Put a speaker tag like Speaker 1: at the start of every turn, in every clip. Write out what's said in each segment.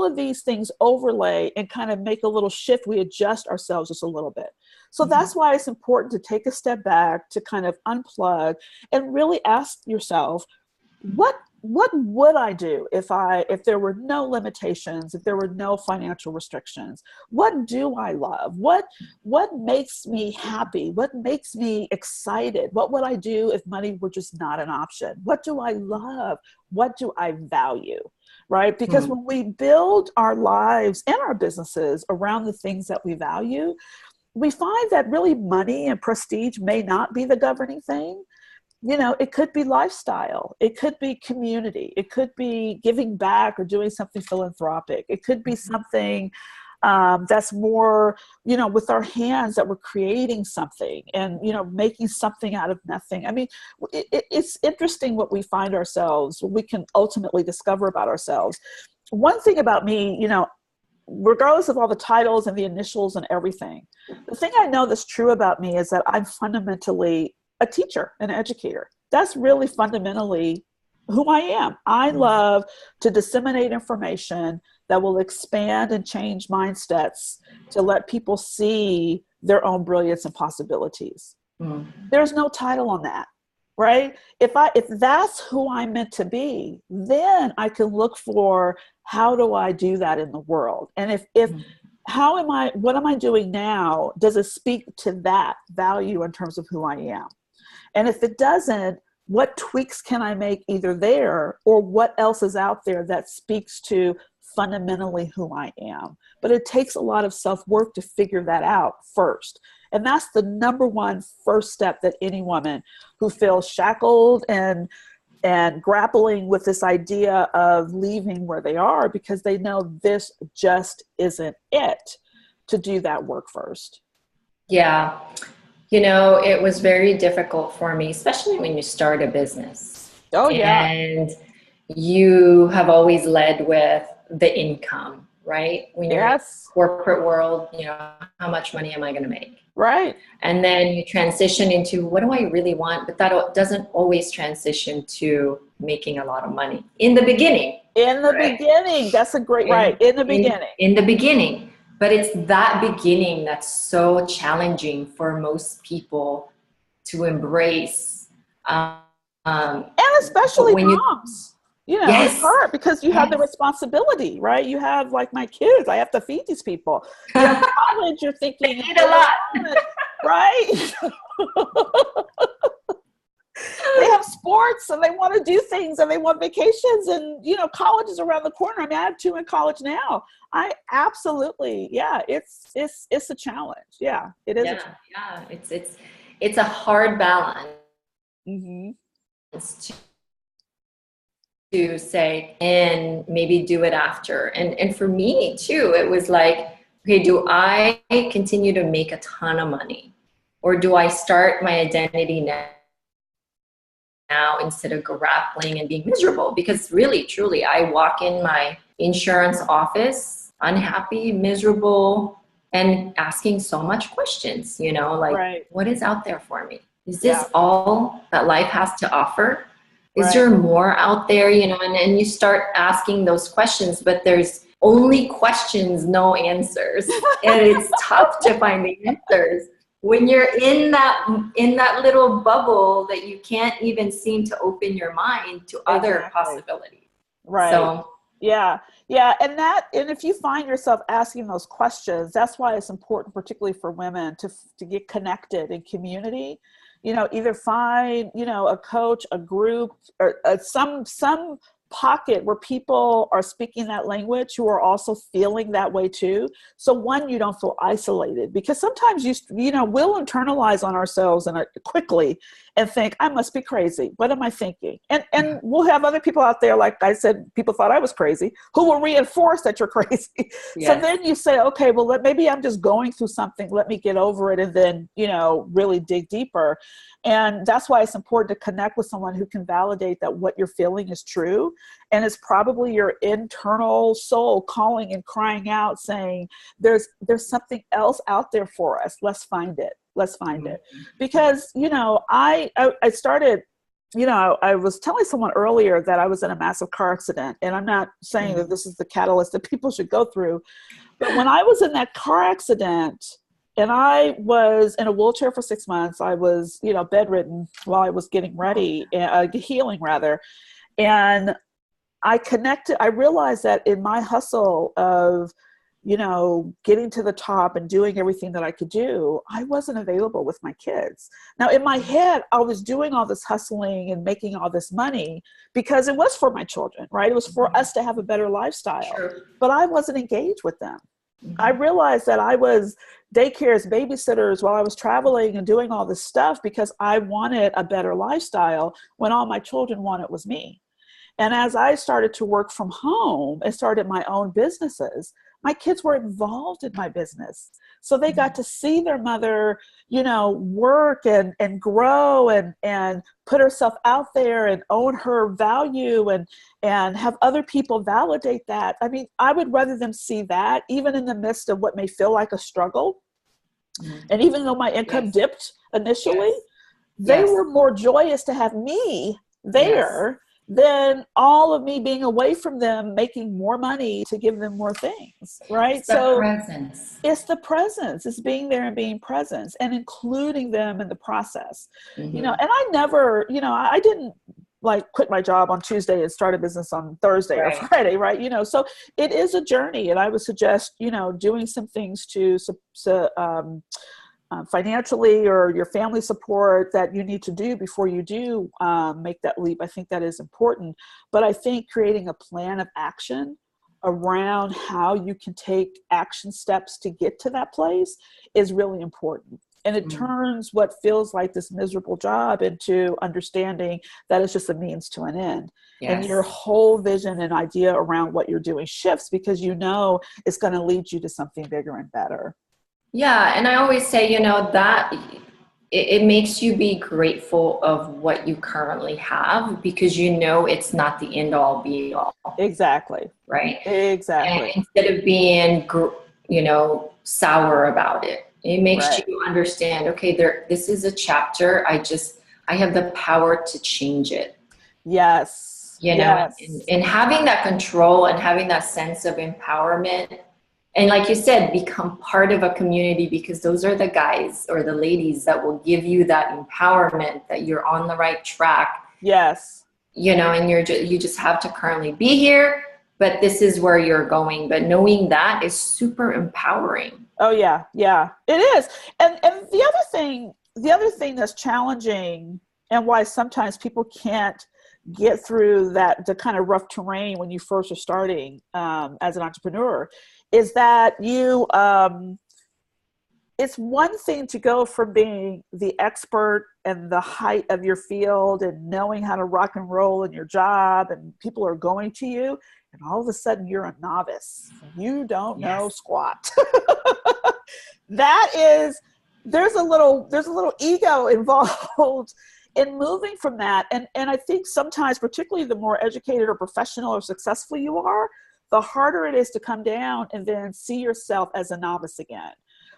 Speaker 1: of these things overlay and kind of make a little shift. We adjust ourselves just a little bit. So that's why it's important to take a step back, to kind of unplug and really ask yourself, what would I do if there were no limitations, if there were no financial restrictions? What do I love? What makes me happy? What makes me excited? What would I do if money were just not an option? What do I love? What do I value? Right? Because when we build our lives and our businesses around the things that we value, we find that really money and prestige may not be the governing thing. It could be lifestyle. It could be community. It could be giving back or doing something philanthropic. It could be something that's more, with our hands, that we're creating something and, making something out of nothing. I mean, it's interesting what we find ourselves, what we can ultimately discover about ourselves. One thing about me, regardless of all the titles and the initials and everything, the thing I know that's true about me is that I'm fundamentally a teacher, an educator. That's really fundamentally who I am. I love to disseminate information that will expand and change mindsets to let people see their own brilliance and possibilities. There's no title on that, right? If that's who I'm meant to be, then I can look for, how do I do that in the world? And what am I doing now? Does it speak to that value in terms of who I am? And if it doesn't, what tweaks can I make either there, or what else is out there that speaks to fundamentally who I am? But it takes a lot of self-work to figure that out first. And that's the number one first step that any woman who feels shackled and grappling with this idea of leaving where they are because they know this just isn't it, to do that work first.
Speaker 2: Yeah. It was very difficult for me, especially when you start a business.
Speaker 1: Oh, yeah.
Speaker 2: And you have always led with the income, right? When you're in the corporate world, how much money am I going to make?
Speaker 1: Right.
Speaker 2: And then you transition into, what do I really want? But that doesn't always transition to making a lot of money in the beginning.
Speaker 1: Beginning. That's a great, right. In the beginning.
Speaker 2: In the beginning. But it's that beginning that's so challenging for most people to embrace.
Speaker 1: And especially moms. It's hard because you have the responsibility, right? You have, like, my kids. I have to feed these people. College, you're thinking.
Speaker 2: They eat a lot.
Speaker 1: Right? They have sports and they want to do things and they want vacations, and college is around the corner. I mean, I have 2 in college now. I absolutely, it's a challenge. Yeah, it is.
Speaker 2: Yeah, it's a hard balance to say, and maybe do it after. And for me too, it was like, okay, do I continue to make a ton of money, or do I start my identity now instead of grappling and being miserable? Because really, truly, I walk in my insurance office unhappy, miserable, and asking so much questions, what is out there for me? Is this all that life has to offer? Is there more out there, and you start asking those questions, but there's only questions, no answers. And it's tough to find the answers when you're in that little bubble that you can't even seem to open your mind to other possibilities.
Speaker 1: Right. So, yeah. And if you find yourself asking those questions, that's why it's important, particularly for women, to get connected in community. Either find, a coach, a group, or some pocket where people are speaking that language who are also feeling that way too. So one, you don't feel isolated, because sometimes we'll internalize on ourselves and quickly and think, I must be crazy. What am I thinking? And we'll have other people out there, like I said, people thought I was crazy, who will reinforce that you're crazy. Yes. So then you say, okay, well, maybe I'm just going through something. Let me get over it. And then, really dig deeper. And that's why it's important to connect with someone who can validate that what you're feeling is true. And it's probably your internal soul calling and crying out, saying, there's something else out there for us. Let's find it. Because, I started I was telling someone earlier that I was in a massive car accident, and I'm not saying that this is the catalyst that people should go through, but when I was in that car accident and I was in a wheelchair for 6 months, I was, bedridden while I was getting ready, healing rather. And I realized that in my hustle of, getting to the top and doing everything that I could do, I wasn't available with my kids. Now, in my head, I was doing all this hustling and making all this money because it was for my children, right? It was for us to have a better lifestyle, but I wasn't engaged with them. I realized that I was daycares, babysitters while I was traveling and doing all this stuff because I wanted a better lifestyle when all my children wanted was me. And as I started to work from home and started my own businesses, my kids were involved in my business. So they got to see their mother, work and grow and put herself out there and own her value and have other people validate that. I mean, I would rather them see that even in the midst of what may feel like a struggle. And even though my income dipped initially, they were more joyous to have me there than all of me being away from them, making more money to give them more things, right?
Speaker 2: It's the presence.
Speaker 1: It's the presence. It's being there and being present and including them in the process. And I never, I didn't like quit my job on Tuesday and start a business on Thursday or Friday, right? So it is a journey, and I would suggest, doing some things to financially or your family support that you need to do before you do make that leap. I think that is important. But I think creating a plan of action around how you can take action steps to get to that place is really important. And it turns what feels like this miserable job into understanding that it's just a means to an end. And your whole vision and idea around what you're doing shifts because it's going to lead you to something bigger and better.
Speaker 2: Yeah. And I always say, that it makes you be grateful of what you currently have because it's not the end all be all.
Speaker 1: Exactly.
Speaker 2: Right.
Speaker 1: Exactly.
Speaker 2: And instead of being, sour about it, it makes you understand, okay, this is a chapter. I have the power to change it.
Speaker 1: Yes.
Speaker 2: And having that control and having that sense of empowerment. And like you said, become part of a community because those are the guys or the ladies that will give you that empowerment that you're on the right track.
Speaker 1: Yes.
Speaker 2: And you just have to currently be here, but this is where you're going. But knowing that is super empowering.
Speaker 1: Oh yeah. Yeah, it is. And the other thing that's challenging and why sometimes people can't get through the kind of rough terrain when you first are starting as an entrepreneur is that it's one thing to go from being the expert and the height of your field and knowing how to rock and roll in your job and people are going to you, and all of a sudden you're a novice. You don't know squat. There's a little ego involved in moving from that. And I think sometimes, particularly the more educated or professional or successful you are, the harder it is to come down and then see yourself as a novice again.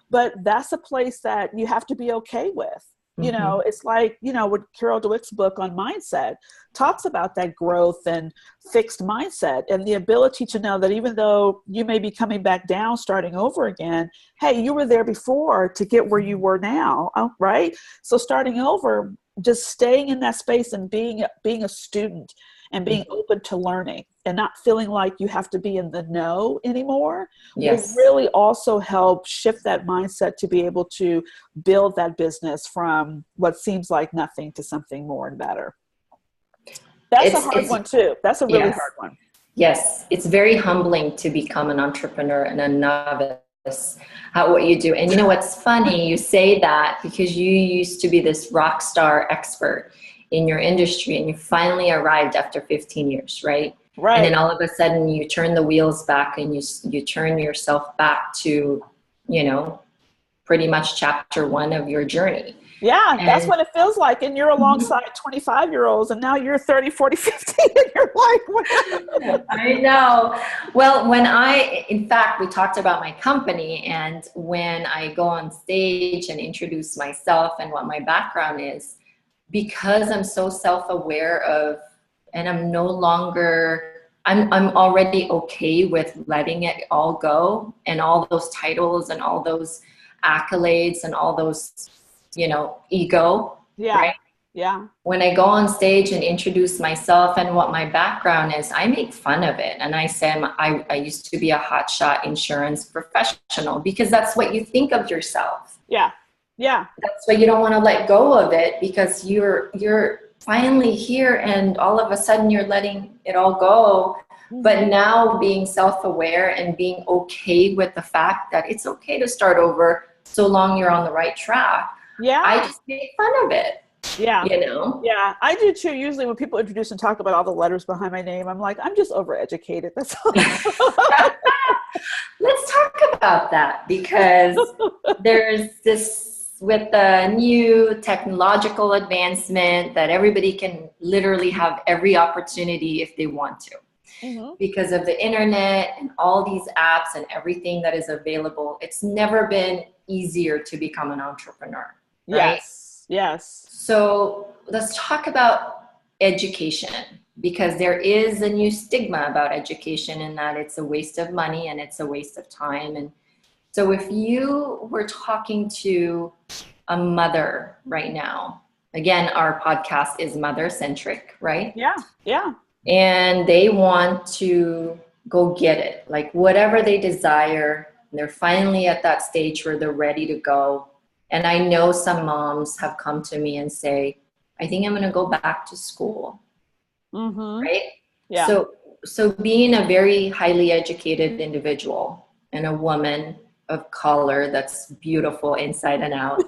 Speaker 1: But that's a place that you have to be okay with. It's like, what Carol Dweck's book on mindset talks about, that growth and fixed mindset and the ability to know that even though you may be coming back down, starting over again, hey, you were there before to get where you were now, right? So starting over, just staying in that space and being a student and being open to learning and not feeling like you have to be in the know anymore will really also help shift that mindset to be able to build that business from what seems like nothing to something more and better. That's a hard one too. That's a really hard one.
Speaker 2: Yes. It's very humbling to become an entrepreneur and a novice at what you do. And what's funny, you say that because you used to be this rock star expert in your industry and you finally arrived after 15 years, right? Right. And then all of a sudden you turn the wheels back and you turn yourself back to, pretty much chapter 1 of your journey.
Speaker 1: Yeah, that's what it feels like. And you're alongside 25-year-olds and now you're 30, 40, 50 and you're like, what?
Speaker 2: I know. Well, in fact, we talked about my company, and when I go on stage and introduce myself and what my background is, because I'm so self-aware of, and I'm no longer, I'm already okay with letting it all go, and all those titles and all those accolades and all those, ego,
Speaker 1: Yeah.
Speaker 2: right?
Speaker 1: Yeah.
Speaker 2: When I go on stage and introduce myself and what my background is, I make fun of it. And I say, I used to be a hotshot insurance professional, because that's what you think of yourself.
Speaker 1: Yeah. Yeah.
Speaker 2: That's why you don't want to let go of it, because you're finally here and all of a sudden you're letting it all go. But now being self-aware and being okay with the fact that it's okay to start over so long you're on the right track.
Speaker 1: Yeah.
Speaker 2: I just make fun of it.
Speaker 1: Yeah.
Speaker 2: Yeah,
Speaker 1: I do too. Usually when people introduce and talk about all the letters behind my name, I'm like, I'm just overeducated. That's all.
Speaker 2: Let's talk about that, because there's this, with the new technological advancement, that everybody can literally have every opportunity if they want to. Because of the internet and all these apps and everything that is available, it's never been easier to become an entrepreneur, right?
Speaker 1: Yes.
Speaker 2: So let's talk about education, because there is a new stigma about education, in that it's a waste of money and it's a waste of time. And so if you were talking to a mother right now, again, our podcast is mother-centric, right?
Speaker 1: Yeah.
Speaker 2: And they want to go get it, like whatever they desire. They're finally at that stage where they're ready to go. And I know some moms have come to me and say, I think I'm going to go back to school. Right?
Speaker 1: Yeah.
Speaker 2: So being a very highly educated individual and a woman of color that's beautiful inside and out,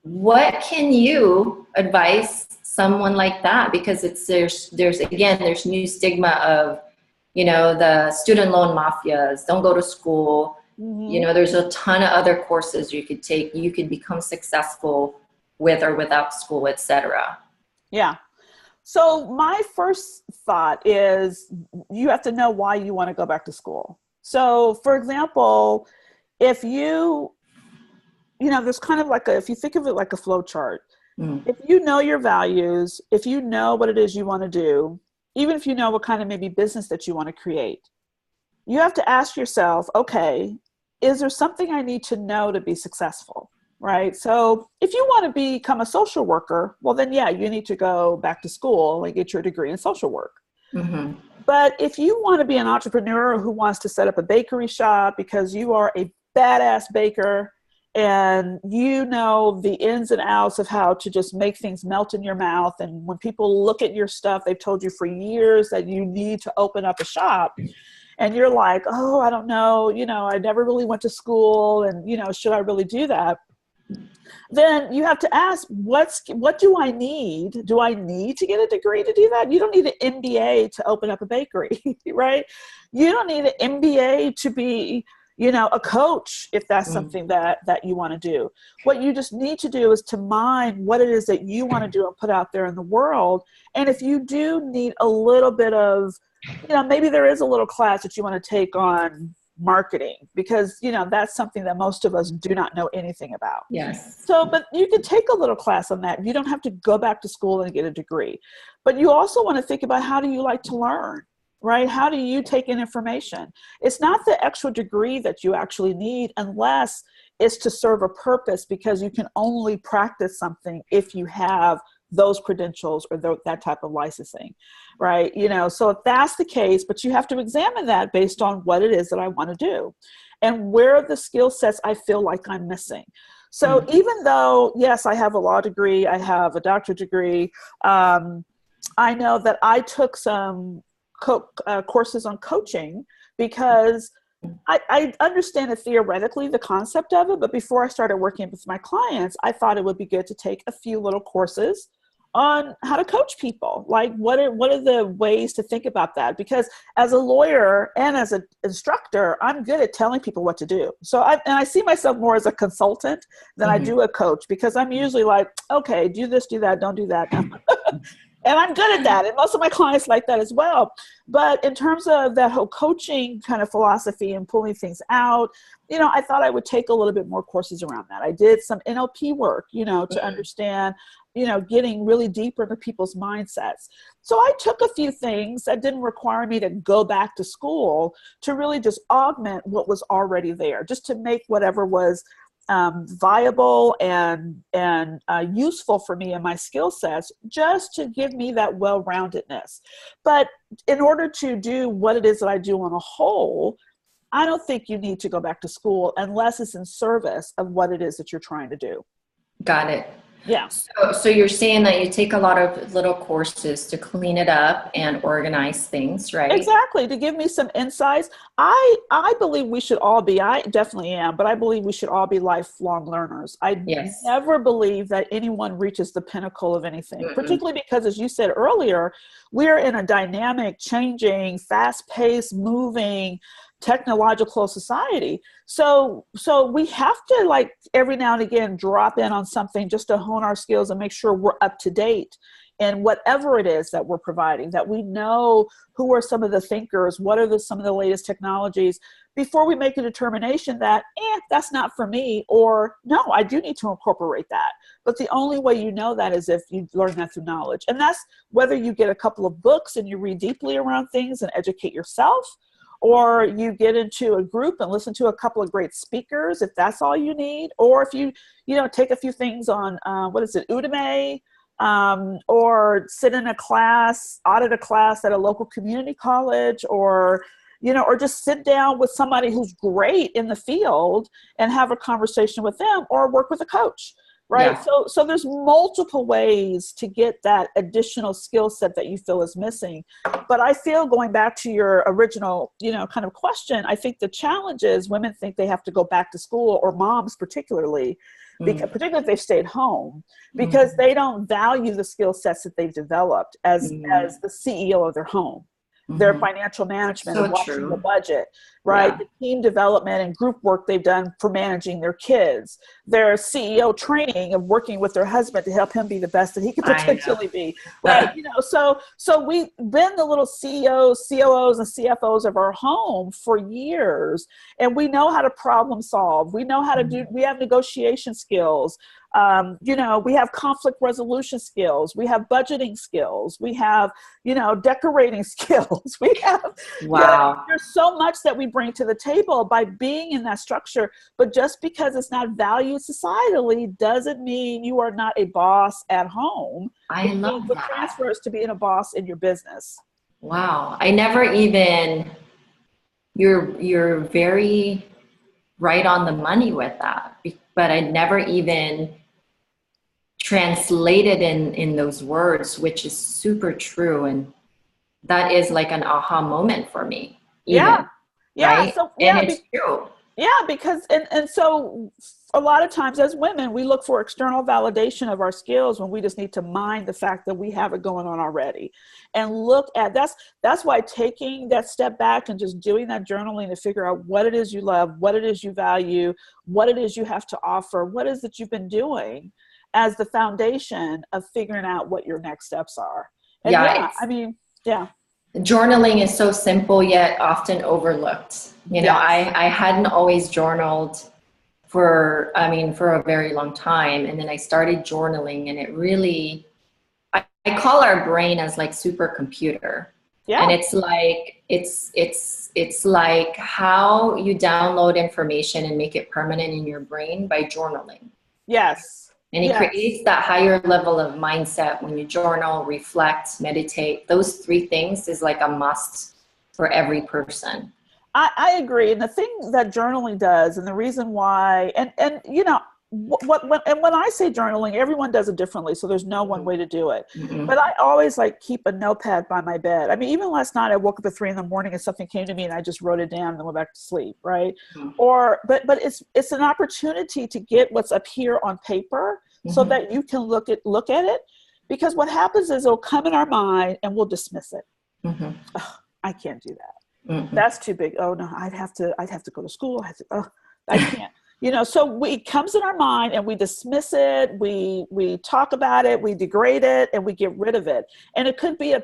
Speaker 2: what can you advise someone like that? Because there's new stigma of, the student loan mafias, don't go to school. There's a ton of other courses you could take. You could become successful with or without school, etc.
Speaker 1: Yeah. So my first thought is, you have to know why you want to go back to school. So for example, if there's kind of like if you think of it like a flow chart, if you know your values, if you know what it is you want to do, even if you know what kind of maybe business that you want to create, you have to ask yourself, okay, is there something I need to know to be successful? Right? So if you want to become a social worker, well then, yeah, you need to go back to school and get your degree in social work. But if you want to be an entrepreneur who wants to set up a bakery shop because you are a badass baker and you know the ins and outs of how to just make things melt in your mouth, and when people look at your stuff, they've told you for years that you need to open up a shop, and you're like, oh, I don't know, I never really went to school, and should I really do that? Then you have to ask, what do I need? Do I need to get a degree to do that? You don't need an MBA to open up a bakery, right? You don't need an MBA to be, a coach, if that's something that you want to do. What you just need to do is to mind what it is that you want to do and put out there in the world. And if you do need a little bit of, maybe there is a little class that you want to take on marketing, because that's something that most of us do not know anything about.
Speaker 2: Yes.
Speaker 1: So, but you can take a little class on that. You don't have to go back to school and get a degree. But you also want to think about, how do you like to learn, right? How do you take in information? It's not the extra degree that you actually need, unless it's to serve a purpose, because you can only practice something if you have those credentials or that type of licensing, right? So if that's the case, but you have to examine that based on what it is that I want to do and where are the skill sets I feel like I'm missing. So even though, yes, I have a law degree, I have a doctorate degree, I know that I took some courses on coaching, because I understand it theoretically, the concept of it, but before I started working with my clients, I thought it would be good to take a few little courses on how to coach people. Like, what are the ways to think about that? Because as a lawyer and as an instructor, I'm good at telling people what to do. So I see myself more as a consultant than I do a coach, because I'm usually like, okay, do this, do that, don't do that. And I'm good at that. And most of my clients like that as well. But in terms of that whole coaching kind of philosophy and pulling things out, I thought I would take a little bit more courses around that. I did some NLP work, to understand, getting really deeper into people's mindsets. So I took a few things that didn't require me to go back to school to really just augment what was already there, just to make whatever was viable and useful for me and my skill sets, just to give me that well-roundedness. But in order to do what it is that I do on a whole, I don't think you need to go back to school unless it's in service of what it is that you're trying to do.
Speaker 2: Got it.
Speaker 1: Yeah.
Speaker 2: So you're saying that you take a lot of little courses to clean it up and organize things, right?
Speaker 1: Exactly. To give me some insights. I believe we should all be, I definitely am, but I believe we should all be lifelong learners. I never believe that anyone reaches the pinnacle of anything, particularly because, as you said earlier, we're in a dynamic, changing, fast-paced, moving, technological society. So we have to, like, every now and again drop in on something just to hone our skills and make sure we're up to date in whatever it is that we're providing, that we know who are some of the thinkers, what are some of the latest technologies, before we make a determination that, that's not for me, or no, I do need to incorporate that. But the only way you know that is if you learn that through knowledge. And that's whether you get a couple of books and you read deeply around things and educate yourself, or you get into a group and listen to a couple of great speakers, if that's all you need, or if you take a few things on, Udemy, or sit in a class, audit a class at a local community college, or just sit down with somebody who's great in the field and have a conversation with them, or work with a coach. Right. Yeah. So there's multiple ways to get that additional skill set that you feel is missing. But I feel, going back to your original, kind of question, I think the challenge is women think they have to go back to school, or moms particularly, particularly if they've stayed home, because they don't value the skill sets that they've developed as the CEO of their home. Their financial management, and watching the budget, right? Yeah. The team development and group work they've done for managing their kids, their CEO training of working with their husband to help him be the best that he could potentially be, right? So we've been the little CEOs, COOs, and CFOs of our home for years, and we know how to problem solve. We know how to do. We have negotiation skills. We have conflict resolution skills. We have budgeting skills. We have, decorating skills. We have, there's so much that we bring to the table by being in that structure. But just because it's not valued societally doesn't mean you are not a boss at home.
Speaker 2: I love that.
Speaker 1: It transfers to being a boss in your business.
Speaker 2: Wow. I never even, you're very right on the money with that, but I never even translated in those words, which is super true. And that is like an aha moment for me. Even, right?
Speaker 1: So,
Speaker 2: and it's true.
Speaker 1: Yeah, because, and so a lot of times as women, we look for external validation of our skills when we just need to mind the fact that we have it going on already. And look at, that's why taking that step back and just doing that journaling to figure out what it is you love, what it is you value, what it is you have to offer, what is it you've been doing, as the foundation of figuring out what your next steps are. And
Speaker 2: journaling is so simple yet often overlooked. I hadn't always journaled for a very long time, and then I started journaling, and it really, I call our brain as like supercomputer. Yeah. And it's like how you download information and make it permanent in your brain by journaling.
Speaker 1: Yes.
Speaker 2: And it creates that higher level of mindset when you journal, reflect, meditate. Those three things is like a must for every person.
Speaker 1: I agree. And the thing that journaling does, and the reason why, and when I say journaling, everyone does it differently. So there's no one way to do it. Mm-hmm. But I always keep a notepad by my bed. I mean, even last night I woke up at 3 a.m. and something came to me and I just wrote it down and then went back to sleep. Right. Mm-hmm. But it's an opportunity to get what's up here on paper, mm-hmm. so that you can look at it, because what happens is it'll come in our mind and we'll dismiss it. Mm-hmm. Oh, I can't do that. Mm-hmm. That's too big. Oh no, I'd have to go to school. I can't. So it comes in our mind and we dismiss it, we talk about it, we degrade it, and we get rid of it. And it could be a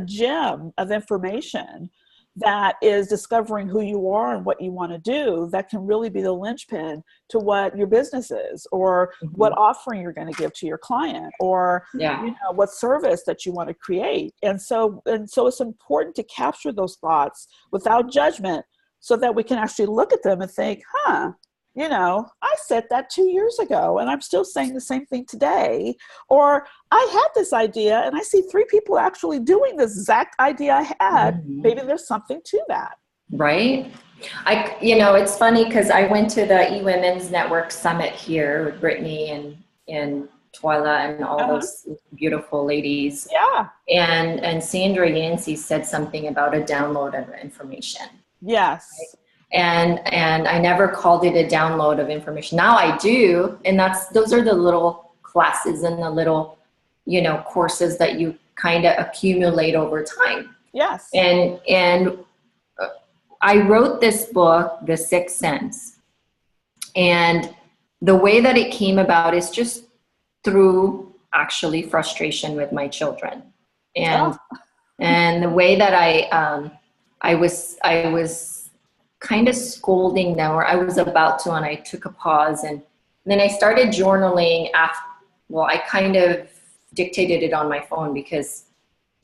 Speaker 1: gem of information that is discovering who you are and what you want to do, that can really be the linchpin to what your business is, or what offering you're going to give to your client, or what service that you want to create. And so it's important to capture those thoughts without judgment, so that we can actually look at them and think, I said that 2 years ago and I'm still saying the same thing today. Or I had this idea and I see 3 people actually doing this exact idea I had. Maybe there's something to that.
Speaker 2: Right. It's funny because I went to the eWomen's Network Summit here with Brittany and Twyla and all those beautiful ladies.
Speaker 1: Yeah.
Speaker 2: And Sandra Yancey said something about a download of information.
Speaker 1: Yes.
Speaker 2: Right? And I never called it a download of information. Now I do. And those are the little classes and the little, courses that you kind of accumulate over time.
Speaker 1: Yes.
Speaker 2: And I wrote this book, The Sixth Sense. And the way that it came about is just through actually frustration with my children. And the way that I was kind of scolding them, or I was about to, and I took a pause, and then I started journaling I kind of dictated it on my phone because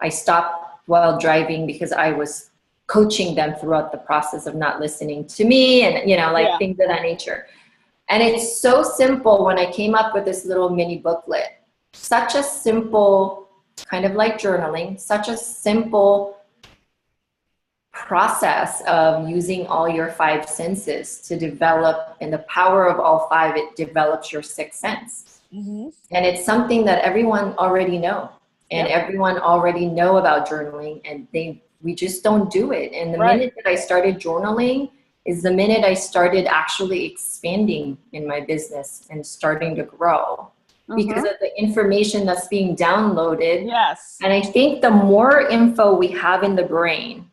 Speaker 2: I stopped while driving because I was coaching them throughout the process of not listening to me and, things of that nature. And it's so simple when I came up with this little mini booklet, such a simple, kind of like journaling, such a simple process of using all your 5 senses to develop, and the power of all 5, it develops your 6th sense. And it's something that everyone already know, and everyone already know about journaling, and we just don't do it. And the minute that I started journaling is the minute I started actually expanding in my business and starting to grow because of the information that's being downloaded.
Speaker 1: Yes.
Speaker 2: And I think the more info we have in the brain,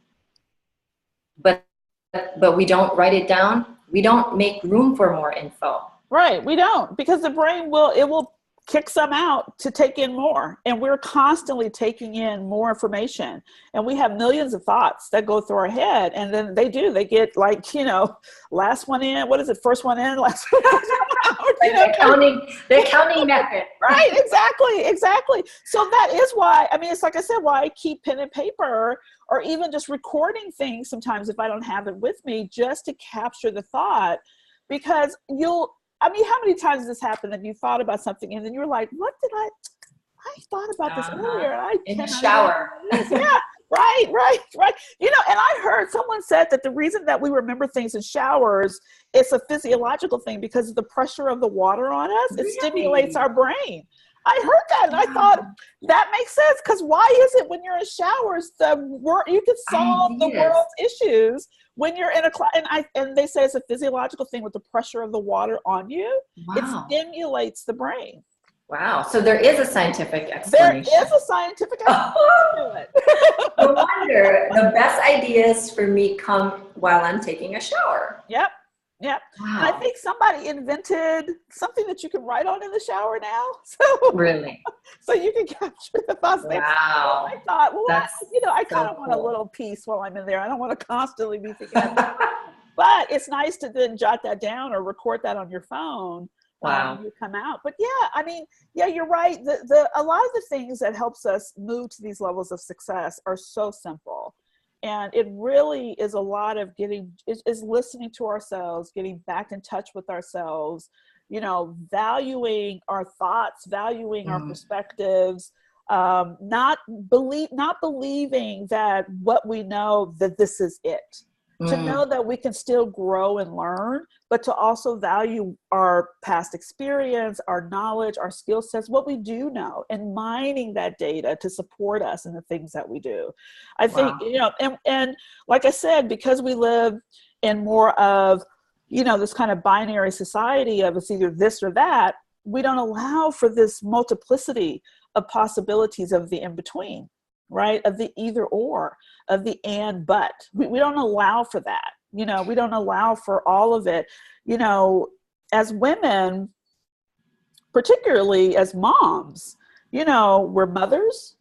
Speaker 2: but we don't write it down, we don't make room for more info.
Speaker 1: Right, we don't, because the brain will kick some out to take in more, and we're constantly taking in more information, and we have millions of thoughts that go through our head, and then they get last one in, what is it, first one in, last one out.
Speaker 2: The accounting method.
Speaker 1: Right, exactly. So that is why, it's like I said, why I keep pen and paper, or even just recording things sometimes if I don't have it with me, just to capture the thought. Because how many times has this happened that you thought about something and then you're like, what did I thought about this earlier.
Speaker 2: In the shower.
Speaker 1: Yeah, right. And I heard someone said that the reason that we remember things in showers, it's a physiological thing because of the pressure of the water on us. It stimulates our brain. I heard that and I thought that makes sense, because why is it when you're in showers you can solve the world's issues when you're in a class? And they say it's a physiological thing with the pressure of the water on you. Wow. It stimulates the brain.
Speaker 2: Wow. So there is a scientific explanation.
Speaker 1: There is a scientific explanation to it.
Speaker 2: No wonder the best ideas for me come while I'm taking a shower.
Speaker 1: Yep. Wow. And I think somebody invented something that you can write on in the shower now. So
Speaker 2: really?
Speaker 1: So you can capture the thoughts.
Speaker 2: Wow.
Speaker 1: I thought, I kind of want a little peace while I'm in there. I don't want to constantly be thinking about it. But it's nice to then jot that down or record that on your phone. When you come out. But you're right. A lot of the things that helps us move to these levels of success are so simple. And it really is a lot of is listening to ourselves, getting back in touch with ourselves, valuing our thoughts, valuing our perspectives, not believing that what we know, that this is it. To know that we can still grow and learn, but to also value our past experience, our knowledge, our skill sets, what we do know, and mining that data to support us in the things that we do. I think, and like I said, because we live in more of, this kind of binary society of it's either this or that, we don't allow for this multiplicity of possibilities of the in-between. Right? Of the either or, of the and but. We don't allow for that. We don't allow for all of it. as women, particularly as moms, we're mothers,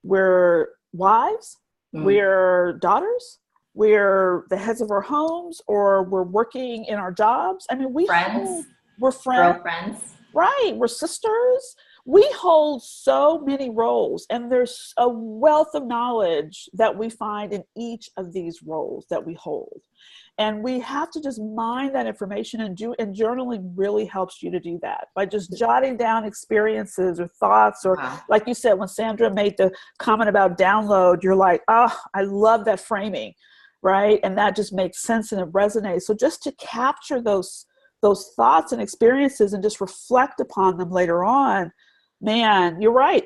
Speaker 1: we're wives, we're daughters, we're the heads of our homes, or we're working in our jobs. I mean, we're friends,
Speaker 2: girlfriends,
Speaker 1: right? We're sisters. We hold so many roles, and there's a wealth of knowledge that we find in each of these roles that we hold. And we have to just mine that information, and journaling really helps you to do that by just jotting down experiences or thoughts, or like you said, when Sandra made the comment about download, you're like, oh, I love that framing, right? And that just makes sense and it resonates. So just to capture those thoughts and experiences and just reflect upon them later on, man, you're right.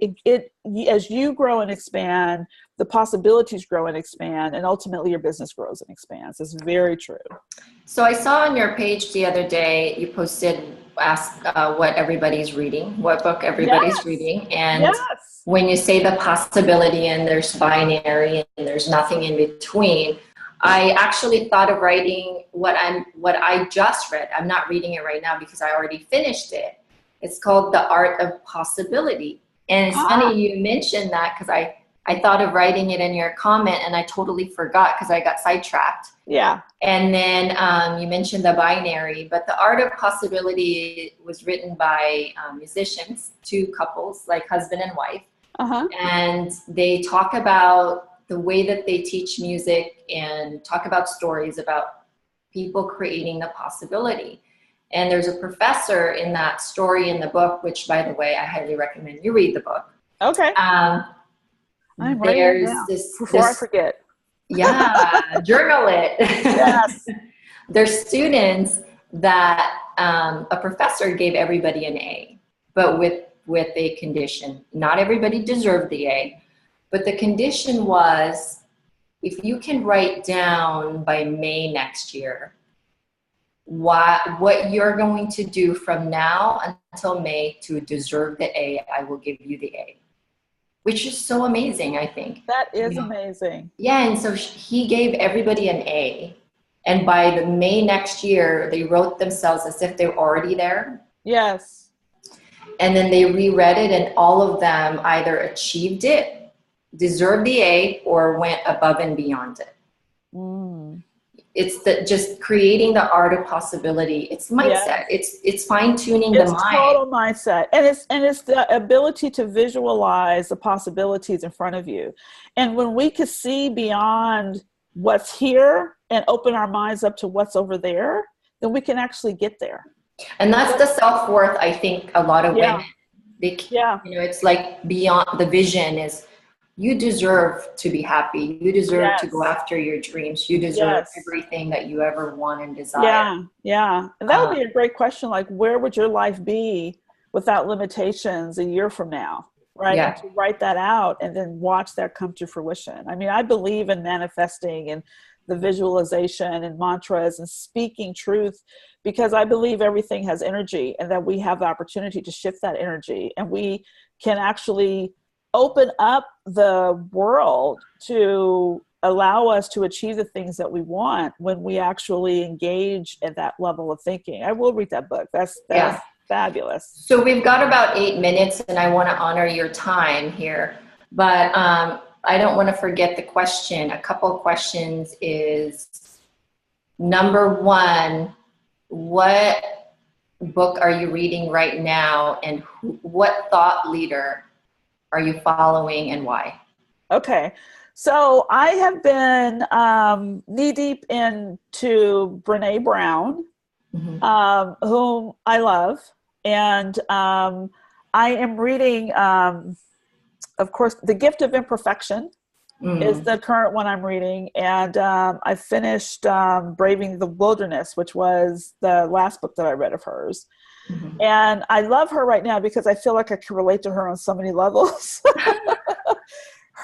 Speaker 1: As you grow and expand, the possibilities grow and expand, and ultimately your business grows and expands. It's very true.
Speaker 2: So I saw on your page the other day, you posted, ask what everybody's reading, what book everybody's reading. And when you say the possibility and there's binary and there's nothing in between, I actually thought of writing what I just read. I'm not reading it right now because I already finished it. It's called The Art of Possibility. And it's funny you mentioned that, because I thought of writing it in your comment and I totally forgot because I got sidetracked.
Speaker 1: Yeah.
Speaker 2: And then you mentioned the binary, but The Art of Possibility was written by musicians, two couples, like husband and wife. And they talk about the way that they teach music and talk about stories about people creating the possibility. And there's a professor in that story in the book, which, by the way, I highly recommend you read the book.
Speaker 1: Okay. I'm writing it down before I forget.
Speaker 2: Yeah, journal it.
Speaker 1: Yes.
Speaker 2: There's students that a professor gave everybody an A, but with a condition. Not everybody deserved the A, but the condition was, if you can write down by May next year what you're going to do from now until May to deserve the A, I will give you the A. Which is so amazing, I think.
Speaker 1: That is amazing.
Speaker 2: Yeah, and so he gave everybody an A. And by the May next year, they wrote themselves as if they're already there.
Speaker 1: Yes.
Speaker 2: And then they reread it, and all of them either achieved it, deserved the A, or went above and beyond it. It's just creating the art of possibility. It's mindset. It's fine-tuning the mind.
Speaker 1: It's total mindset. And it's the ability to visualize the possibilities in front of you. And when we can see beyond what's here and open our minds up to what's over there, then we can actually get there.
Speaker 2: And that's the self-worth, I think, a lot of women. It's like beyond the vision is, you deserve to be happy. You deserve to go after your dreams. You deserve everything that you ever want and desire.
Speaker 1: Yeah. And that would be a great question. Like, where would your life be without limitations a year from now? Right.
Speaker 2: Yeah.
Speaker 1: And to write that out and then watch that come to fruition. I mean, I believe in manifesting and the visualization and mantras and speaking truth, because I believe everything has energy, and that we have the opportunity to shift that energy, and we can actually open up the world to allow us to achieve the things that we want when we actually engage at that level of thinking. I will read that book. That's fabulous.
Speaker 2: So we've got about 8 minutes, and I want to honor your time here, but I don't want to forget the question. A couple of questions is, number one, what book are you reading right now, and what thought leader are you following, and why?
Speaker 1: Okay. So I have been knee deep into Brene Brown, whom I love. And I am reading, of course, The Gift of Imperfection is the current one I'm reading. And I finished Braving the Wilderness, which was the last book that I read of hers. And I love her right now because I feel like I can relate to her on so many levels.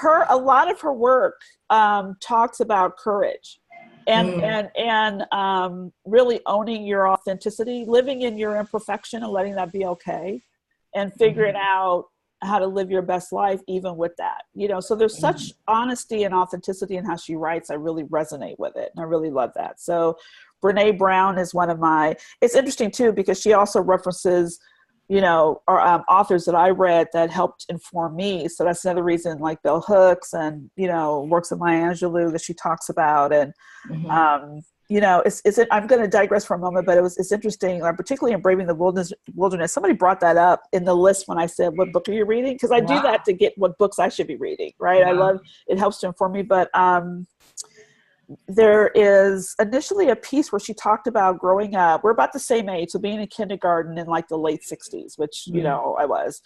Speaker 1: A lot of her work talks about courage and really owning your authenticity, living in your imperfection and letting that be okay, and figuring out how to live your best life even with that. So there's such honesty and authenticity in how she writes. I really resonate with it, and I really love that. So Brene Brown is one of my, it's interesting too, because she also references, authors that I read that helped inform me. So that's another reason, like Bell Hooks and, works of Maya Angelou that she talks about. And, I'm going to digress for a moment, but it's interesting, particularly in Braving the Wilderness. Somebody brought that up in the list when I said, what book are you reading? Because I do that to get what books I should be reading, right? I love, it helps to inform me. But there is initially a piece where she talked about growing up. We're about the same age, so being in kindergarten in like the late 60s, which, I was.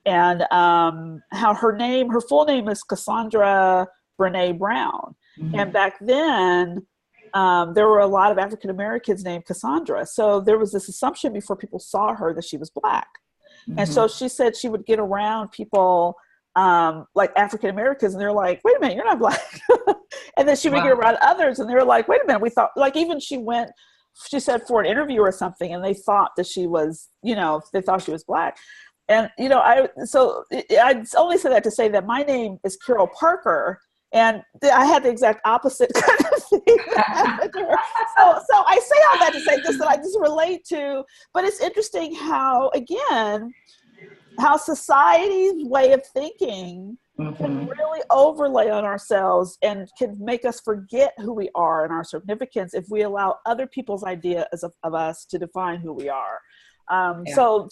Speaker 1: And how her full name is Cassandra Brene Brown. And back then, there were a lot of African Americans named Cassandra. So there was this assumption before people saw her that she was Black. And so she said she would get around people like African Americans, and they're like, wait a minute, you're not Black. And then she would get around others, and they were like, wait a minute, we thought, like, even she said for an interview or something, and they thought that she was, they thought she was Black. And, I only say that to say that my name is Carol Parker. And I had the exact opposite kind of thing. So I say all that to say just that I just relate to, but it's interesting how society's way of thinking can really overlay on ourselves and can make us forget who we are and our significance if we allow other people's ideas of us to define who we are. So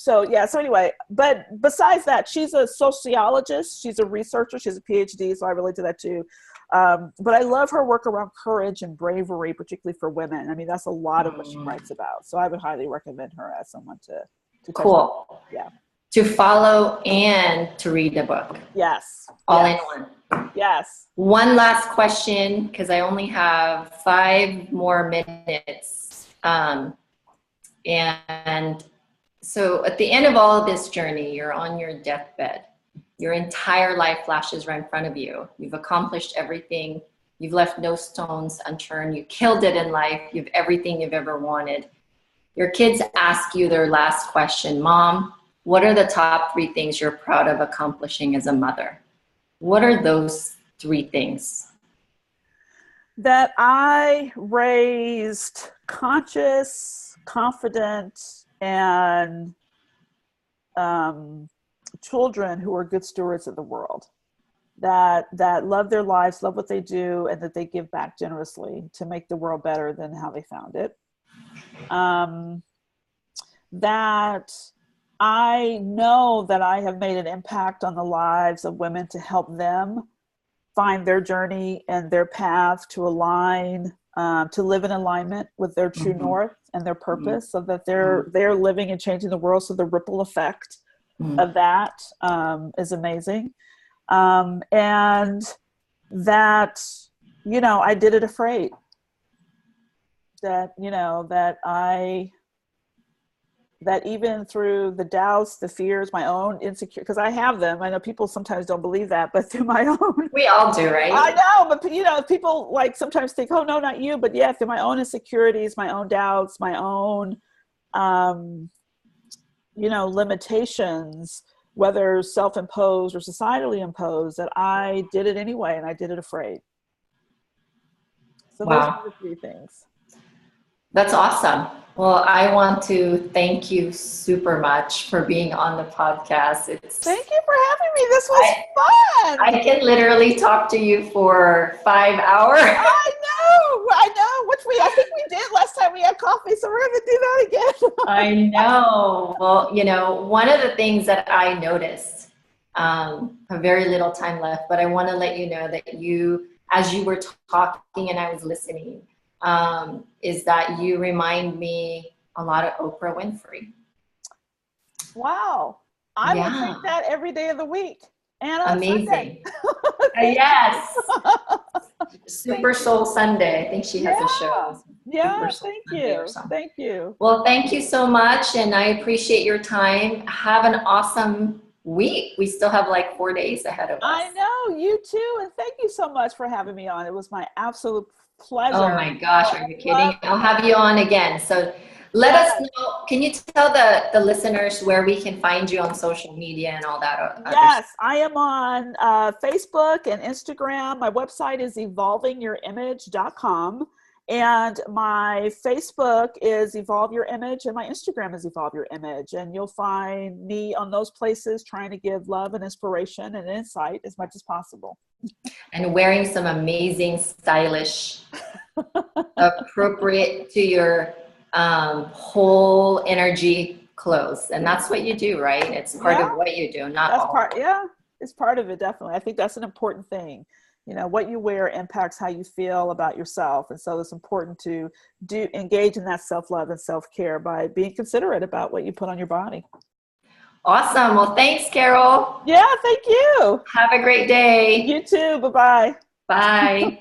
Speaker 1: anyway, but besides that, she's a sociologist, she's a researcher, she's a Ph.D, so I relate to that too. But I love her work around courage and bravery, particularly for women. I mean, that's a lot of what she writes about. So I would highly recommend her as someone to
Speaker 2: cool.
Speaker 1: Yeah.
Speaker 2: To follow and to read the book.
Speaker 1: Yes.
Speaker 2: All in one.
Speaker 1: Yes.
Speaker 2: One last question, because I only have 5 more minutes. And so at the end of all of this journey, you're on your deathbed. Your entire life flashes right in front of you. You've accomplished everything. You've left no stones unturned. You killed it in life. You have everything you've ever wanted. Your kids ask you their last question, Mom, what are the top 3 things you're proud of accomplishing as a mother? What are those 3 things?
Speaker 1: That I raised conscious, confident, and children who are good stewards of the world, that love their lives, love what they do, and that they give back generously to make the world better than how they found it. That I know that I have made an impact on the lives of women to help them find their journey and their path to align, to live in alignment with their true north and their purpose, so that they're living and changing the world. So the ripple effect of that is amazing. And that, I did it afraid. That, that even through the doubts, the fears, my own insecurity, because I have them. I know people sometimes don't believe that, but through my own.
Speaker 2: We all do, right?
Speaker 1: I know, but people like sometimes think, oh, no, not you. But yeah, through my own insecurities, my own doubts, my own, limitations, whether self-imposed or societally imposed, that I did it anyway, and I did it afraid. So those are the 3 things.
Speaker 2: That's awesome. Well, I want to thank you super much for being on the podcast.
Speaker 1: Thank you for having me. This was fun.
Speaker 2: I can literally talk to you for 5 hours.
Speaker 1: I know. Which I think we did last time we had coffee, so we're going to do that again.
Speaker 2: I know. Well, one of the things that I noticed, a very little time left, but I want to let you know that you, as you were talking and I was listening, is that you remind me a lot of Oprah Winfrey.
Speaker 1: Wow. I would think that every day of the week. And on
Speaker 2: amazing. Yes. Super Soul Sunday. I think she has a show.
Speaker 1: Yeah, thank you. Thank you.
Speaker 2: Well, thank you so much. And I appreciate your time. Have an awesome week. We still have like 4 days ahead of us.
Speaker 1: I know, you too. And thank you so much for having me on. It was my absolute pleasure.
Speaker 2: Oh my gosh, are you kidding? I'll have you on again. So let us know. Can you tell the listeners where we can find you on social media and all that?
Speaker 1: Yes, I am on Facebook and Instagram. My website is evolvingyourimage.com. And my Facebook is Evolve Your Image, and my Instagram is Evolve Your Image. And you'll find me on those places trying to give love and inspiration and insight as much as possible.
Speaker 2: And wearing some amazing, stylish, appropriate to your whole energy clothes. And that's what you do, right? It's part of what you do, not all.
Speaker 1: It's part of it, definitely. I think that's an important thing. You know, what you wear impacts how you feel about yourself. And so it's important to engage in that self-love and self-care by being considerate about what you put on your body.
Speaker 2: Awesome. Well, thanks, Carol.
Speaker 1: Yeah, thank you.
Speaker 2: Have a great day.
Speaker 1: You too. Bye-bye.
Speaker 2: Bye.